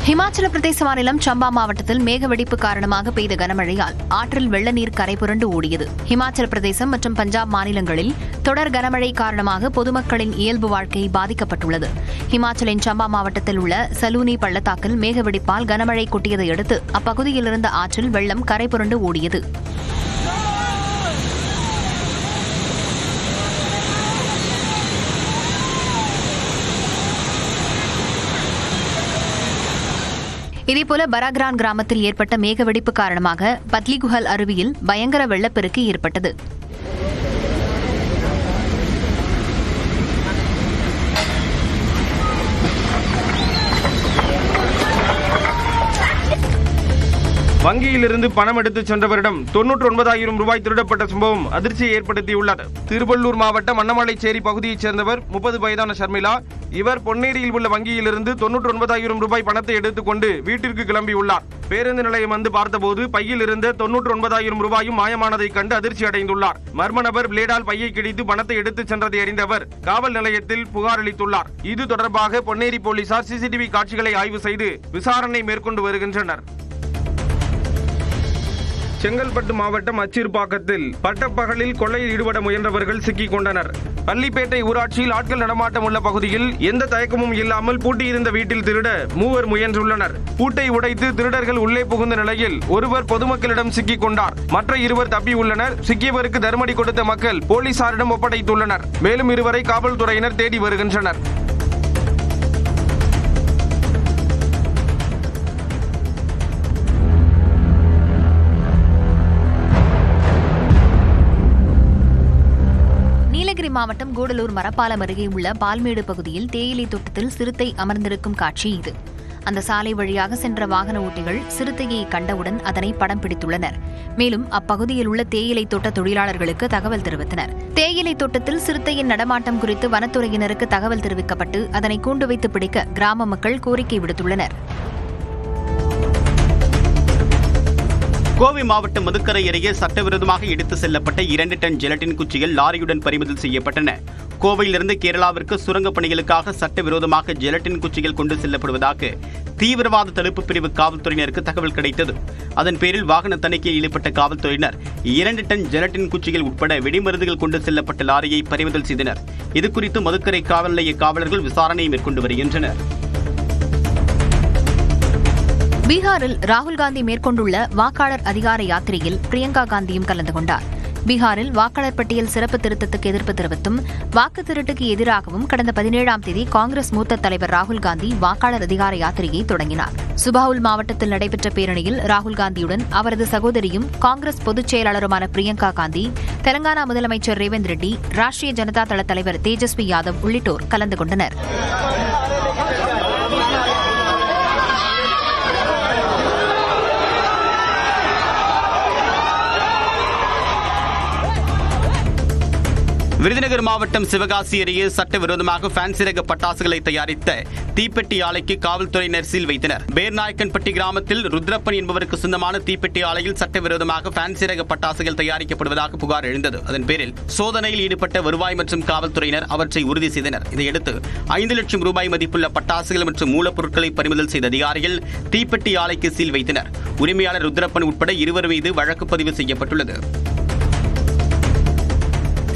ஹிமாச்சல பிரதேச மாநிலம் சம்பா மாவட்டத்தில் மேகவெடிப்பு காரணமாக பெய்த கனமழையால் ஆற்றில் வெள்ள நீர் கரைபுரண்டு ஓடியது. ஹிமாச்சல பிரதேசம் மற்றும் பஞ்சாப் மாநிலங்களில் தொடர் கனமழை காரணமாக பொதுமக்களின் இயல்பு வாழ்க்கை பாதிக்கப்பட்டுள்ளது. ஹிமாச்சலின் சம்பா மாவட்டத்தில் உள்ள சலூனி பள்ளத்தாக்கில் மேகவெடிப்பால் கனமழை கொட்டியதை அடுத்து அப்பகுதியில் இருந்த ஆற்றில் வெள்ளம் கரைபுரண்டு ஓடியது. இதேபோல பராகிரான் கிராமத்தில் ஏற்பட்ட மேகவெடிப்பு காரணமாக பத்லிகுஹல் அருவியில் பயங்கர வெள்ளப்பெருக்கு ஏற்பட்டது. வங்கியிலிருந்து பணம் எடுத்துச் சென்றவரிடம் 99,000 ரூபாய் திருடப்பட்ட சம்பவம் அதிர்ச்சியை ஏற்படுத்தியுள்ளது. திருவள்ளூர் மாவட்டம் அன்னமலைச்சேரி பகுதியைச் சேர்ந்தவர் 30 வயதான ஷர்மிளா. இவர் பொன்னேரியில் உள்ள வங்கியிலிருந்து 99,000 ரூபாய் பணத்தை எடுத்துக்கொண்டு வீட்டிற்கு கிளம்பியுள்ளார். பேருந்து நிலையம் வந்து பார்த்தபோது பையில் இருந்த 99,000 ரூபாயும் மாயமானதை கண்டு அதிர்ச்சி அடைந்துள்ளார். மர்ம நபர் பிளேடால் பையை கிழித்து பணத்தை எடுத்துச் சென்றதை அறிந்தவர் காவல் நிலையத்தில் புகார் அளித்துள்ளார். இது தொடர்பாக பொன்னேரி போலீசார் சிசிடிவி காட்சிகளை ஆய்வு செய்து விசாரணை மேற்கொண்டு வருகின்றனர். செங்கல்பட்டு மாவட்டம் அச்சிறுபாக்கத்தில் பட்டப்பகலில் கொள்ளையில் ஈடுபட முயன்றவர்கள் சிக்கிக் கொண்டனர். பள்ளிப்பேட்டை ஊராட்சியில் ஆட்கள் நடமாட்டம் உள்ள பகுதியில் எந்த தயக்கமும் இல்லாமல் பூட்டியிருந்த வீட்டில் திருட மூவர் முயன்றுள்ளனர். பூட்டை உடைத்து திருடர்கள் உள்ளே புகுந்த நிலையில் ஒருவர் பொதுமக்களிடம் சிக்கிக் கொண்டார். மற்ற இருவர் தப்பியுள்ளனர். சிக்கியவருக்கு தர்மடி கொடுத்த மக்கள் போலீசாரிடம் ஒப்படைத்துள்ளனர். மேலும் இருவரை காவல்துறையினர் தேடி வருகின்றனர். நீலகிரி மாவட்டம் கூடலூர் மரப்பாலம் அருகே உள்ள பால்மேடு பகுதியில் தேயிலை தோட்டத்தில் சிறுத்தை அமர்ந்திருக்கும் காட்சி இது. அந்த சாலை வழியாக சென்ற வாகன ஓட்டிகள் சிறுத்தையை கண்டவுடன் அதனை படம் பிடித்துள்ளனர். மேலும் அப்பகுதியில் உள்ள தேயிலை தோட்ட தொழிலாளர்களுக்கு தகவல் தெரிவித்தனர். தேயிலை தோட்டத்தில் சிறுத்தையின் நடமாட்டம் குறித்து வனத்துறையினருக்கு தகவல் தெரிவிக்கப்பட்டு அதனை கூண்டு வைத்து பிடிக்க கிராம மக்கள் கோரிக்கை விடுத்துள்ளனர். கோவை மாவட்டம் மதுக்கரை அருகே சட்டவிரோதமாக எடுத்து செல்லப்பட்ட 2 டன் ஜெலட்டின் குச்சிகள் லாரியுடன் பறிமுதல் செய்யப்பட்டன. கோவையிலிருந்து கேரளாவிற்கு சுரங்கப் பணிகளுக்காக சட்டவிரோதமாக ஜெலட்டின் குச்சிகள் கொண்டு செல்லப்படுவதாக தீவிரவாத தடுப்பு பிரிவு காவல்துறையினருக்கு தகவல் கிடைத்தது. அதன் பேரில் வாகன தணிக்கையில் ஈடுபட்ட காவல்துறையினர் 2 டன் ஜெலட்டின் குச்சிகள் உட்பட வெடிமருந்துகள் கொண்டு செல்லப்பட்ட லாரியை பறிமுதல் செய்தனர். இதுகுறித்து மதுக்கரை காவல் நிலைய காவலர்கள் விசாரணை மேற்கொண்டு வருகின்றனர். பீகாரில் ராகுல் காந்தி மேற்கொண்டுள்ள வாக்காளர் அதிகார யாத்திரையில் பிரியங்கா காந்தியும் கலந்து கொண்டார். பீகாரில் வாக்காளர் பட்டியல் சிறப்பு திருத்தத்துக்கு எதிர்ப்பு தெரிவித்தும் வாக்கு திருட்டுக்கு எதிராகவும் கடந்த 17ஆம் தேதி காங்கிரஸ் மூத்த தலைவர் ராகுல் காந்தி வாக்காளர் அதிகார யாத்திரையை தொடங்கினார். சுபாவுல் மாவட்டத்தில் நடைபெற்ற பேரணியில் ராகுல் காந்தியுடன் அவரது சகோதரியும் காங்கிரஸ் பொதுச் செயலாளருமான பிரியங்கா காந்தி, தெலங்கானா முதலமைச்சர் ரேவந்த் ரெட்டி, ராஷ்டிரிய ஜனதா தள தலைவர் தேஜஸ்வி யாதவ் உள்ளிட்டோர் கலந்து கொண்டனர். விருதுநகர் மாவட்டம் சிவகாசி அருகே சட்டவிரோதமாக ஃபேன்சி ரக பட்டாசுகளை தயாரித்த தீப்பெட்டி ஆலைக்கு காவல்துறையினர் சீல் வைத்தனர். பேர்நாயக்கன்பட்டி கிராமத்தில் ருத்ரப்பன் என்பவருக்கு சொந்தமான தீப்பெட்டி ஆலையில் சட்டவிரோதமாக ஃபேன்சி ரக பட்டாசுகள் தயாரிக்கப்படுவதாக புகார் எழுந்தது. அதன் பேரில் சோதனையில் ஈடுபட்ட வருவாய் மற்றும் காவல்துறையினர் அவற்றை உறுதி செய்தனர். இதையடுத்து 5 லட்சம் ரூபாய் மதிப்புள்ள பட்டாசுகள் மற்றும் மூலப்பொருட்களை பறிமுதல் செய்த அதிகாரிகள் தீப்பெட்டி ஆலைக்கு சீல் வைத்தனர். உரிமையாளர் ருத்ரப்பன் உட்பட 2 மீது வழக்கு பதிவு செய்யப்பட்டுள்ளது.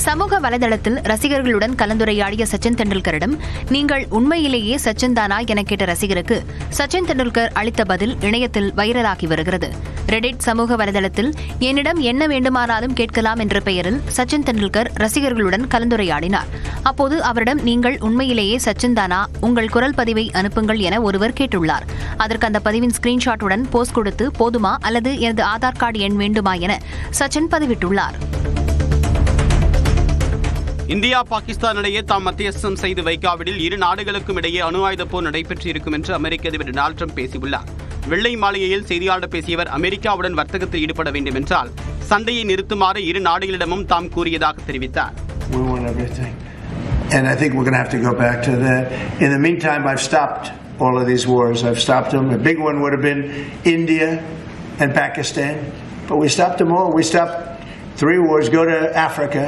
சமூக வலைதளத்தில் ரசிகர்களுடன் கலந்துரையாடிய சச்சின் தெண்டுல்கரிடம் நீங்கள் உண்மையிலேயே சச்சின் தானா என கேட்ட ரசிகருக்கு சச்சின் தெண்டுல்கர் அளித்த பதில் இணையத்தில் வைரலாகி வருகிறது. ரெடிட் சமூக வலைதளத்தில் என்னிடம் என்ன வேண்டுமானாலும் கேட்கலாம் என்ற பெயரில் சச்சின் தெண்டுல்கர் ரசிகர்களுடன் கலந்துரையாடினார். அப்போது அவரிடம் நீங்கள் உண்மையிலேயே சச்சின் தானா, உங்கள் குரல் பதிவை அனுப்புங்கள் என ஒருவர் கேட்டுள்ளார். அதற்கு அந்த பதிவின் ஸ்கிரீன்ஷாட்டுடன் போஸ்ட் கொடுத்து போதுமா அல்லது எனது ஆதார் கார்டு எண் வேண்டுமா என சச்சின் பதிவிட்டுள்ளார். இந்தியா பாகிஸ்தான் இடையே தாம் மத்தியஸ்தம் செய்து வைக்காவிடில் 2 நாடுகளுக்கும் இடையே அணு ஆயுத போர் நடைபெற்றிருக்கும் என்று அமெரிக்க அதிபர் டொனால்ட் ட்ரம்ப் பேசியுள்ளார். வெள்ளை மாளிகையில் செய்தியாளர் பேசியவர் அமெரிக்காவுடன் வர்த்தகத்தில் ஈடுபட வேண்டும் என்றால் சண்டையை நிறுத்துமாறு 2 நாடுகளிடமும் தாம் கூறியதாக தெரிவித்தார். And I think we're going to have to go back to that. In the meantime, I've stopped all of these wars. I've stopped them. A big one would have been India and Pakistan, but we stopped them all. We stopped 3 wars. Go to Africa.